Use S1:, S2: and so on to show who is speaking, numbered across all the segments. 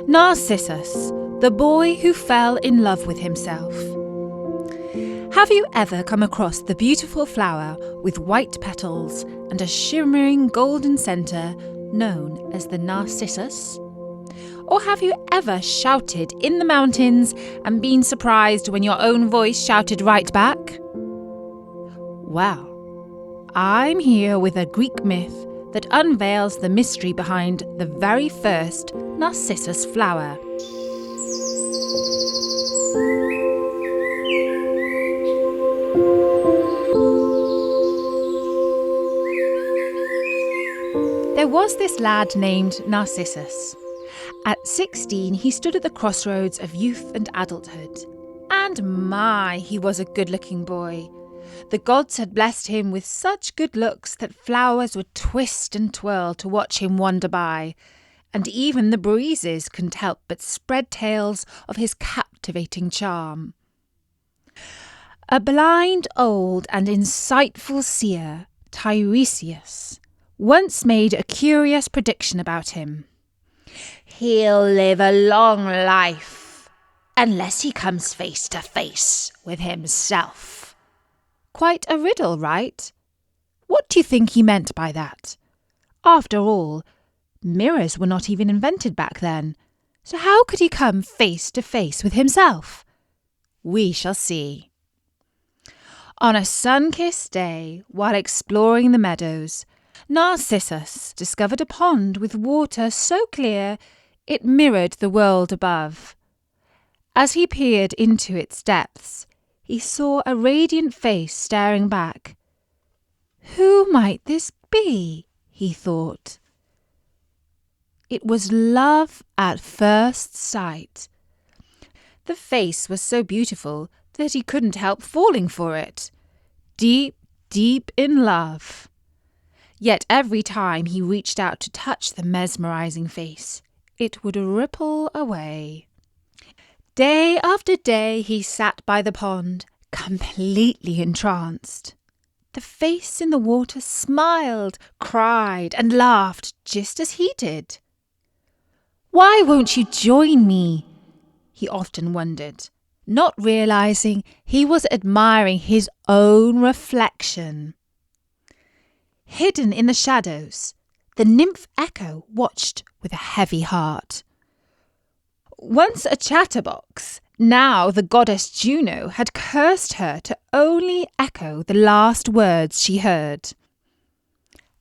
S1: Narcissus, the boy who fell in love with himself. Have you ever come across the beautiful flower with white petals and a shimmering golden centre known as the Narcissus? Or have you ever shouted in the mountains and been surprised when your own voice shouted right back? Well, I'm here with a Greek myth that unveils the mystery behind the very first Narcissus flower. There was this lad named Narcissus. At 16, he stood at the crossroads of youth and adulthood. And my, he was a good-looking boy. The gods had blessed him with such good looks that flowers would twist and twirl to watch him wander by, and even the breezes couldn't help but spread tales of his captivating charm. A blind, old and insightful seer, Tiresias, once made a curious prediction about him. He'll live a long life, unless he comes face to face with himself. Quite a riddle, right? What do you think he meant by that? After all, mirrors were not even invented back then, so how could he come face to face with himself? We shall see. On a sun-kissed day, while exploring the meadows, Narcissus discovered a pond with water so clear it mirrored the world above. As he peered into its depths, he saw a radiant face staring back. Who might this be? He thought. It was love at first sight. The face was so beautiful that he couldn't help falling for it. Deep, deep in love. Yet every time he reached out to touch the mesmerizing face, it would ripple away. Day after day he sat by the pond, completely entranced. The face in the water smiled, cried, and laughed just as he did. Why won't you join me? He often wondered, not realizing he was admiring his own reflection. Hidden in the shadows, the nymph Echo watched with a heavy heart. Once a chatterbox, now the goddess Juno had cursed her to only echo the last words she heard.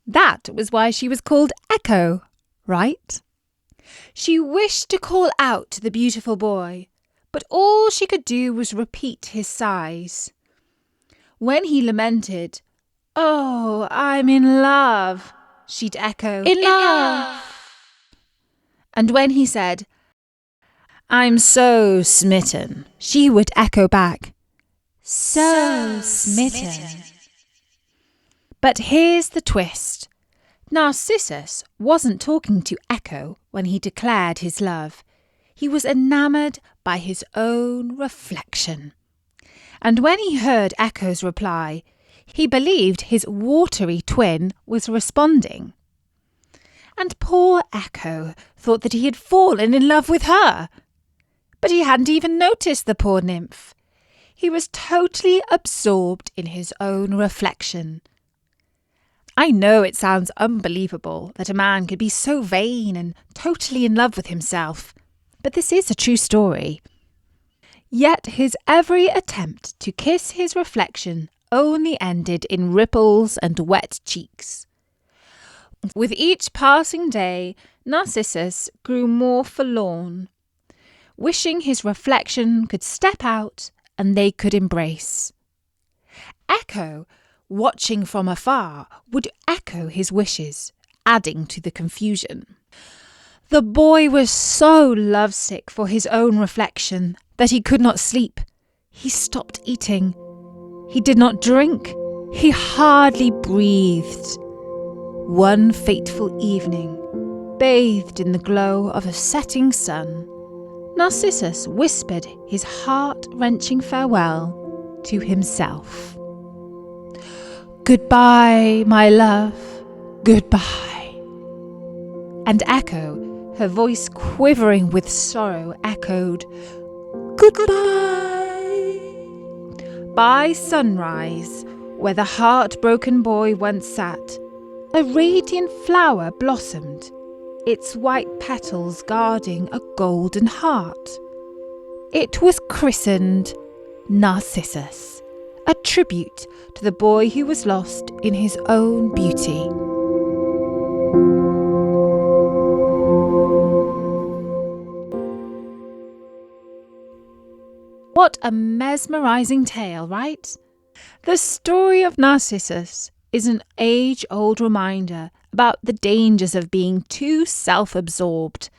S1: That was why she was called Echo, right? She wished to call out to the beautiful boy, but all she could do was repeat his sighs. When he lamented, "Oh, I'm in love," she'd echo, "In love." And when he said, "I'm so smitten," she would echo back, "So smitten." But here's the twist. Narcissus wasn't talking to Echo when he declared his love. He was enamoured by his own reflection. And when he heard Echo's reply, he believed his watery twin was responding. And poor Echo thought that he had fallen in love with her. But he hadn't even noticed the poor nymph. He was totally absorbed in his own reflection. I know it sounds unbelievable that a man could be so vain and totally in love with himself, but this is a true story. Yet his every attempt to kiss his reflection only ended in ripples and wet cheeks. With each passing day, Narcissus grew more forlorn, wishing his reflection could step out and they could embrace. Echo, watching from afar, would echo his wishes, adding to the confusion. The boy was so lovesick for his own reflection that he could not sleep. He stopped eating. He did not drink. He hardly breathed. One fateful evening, bathed in the glow of a setting sun, Narcissus whispered his heart-wrenching farewell to himself. "Goodbye, my love, goodbye." And Echo, Her voice, quivering with sorrow, echoed, "Goodbye." By sunrise, where the heartbroken boy once sat, a radiant flower blossomed, its white petals guarding a golden heart. It was christened Narcissus, a tribute to the boy who was lost in his own beauty. What a mesmerising tale, right? The story of Narcissus is an age-old reminder about the dangers of being too self-absorbed,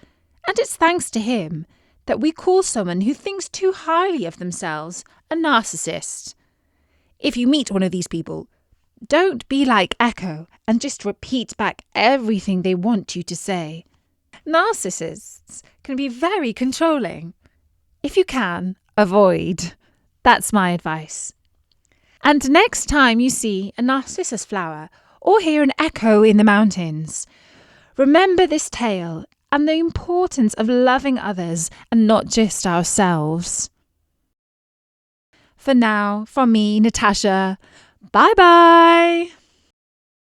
S1: and it's thanks to him that we call someone who thinks too highly of themselves a narcissist. If you meet one of these people, don't be like Echo and just repeat back everything they want you to say. Narcissists can be very controlling. If you can, avoid. That's my advice. And next time you see a narcissus flower or hear an echo in the mountains, remember this tale and the importance of loving others and not just ourselves. For now, from me, Natasha, bye-bye.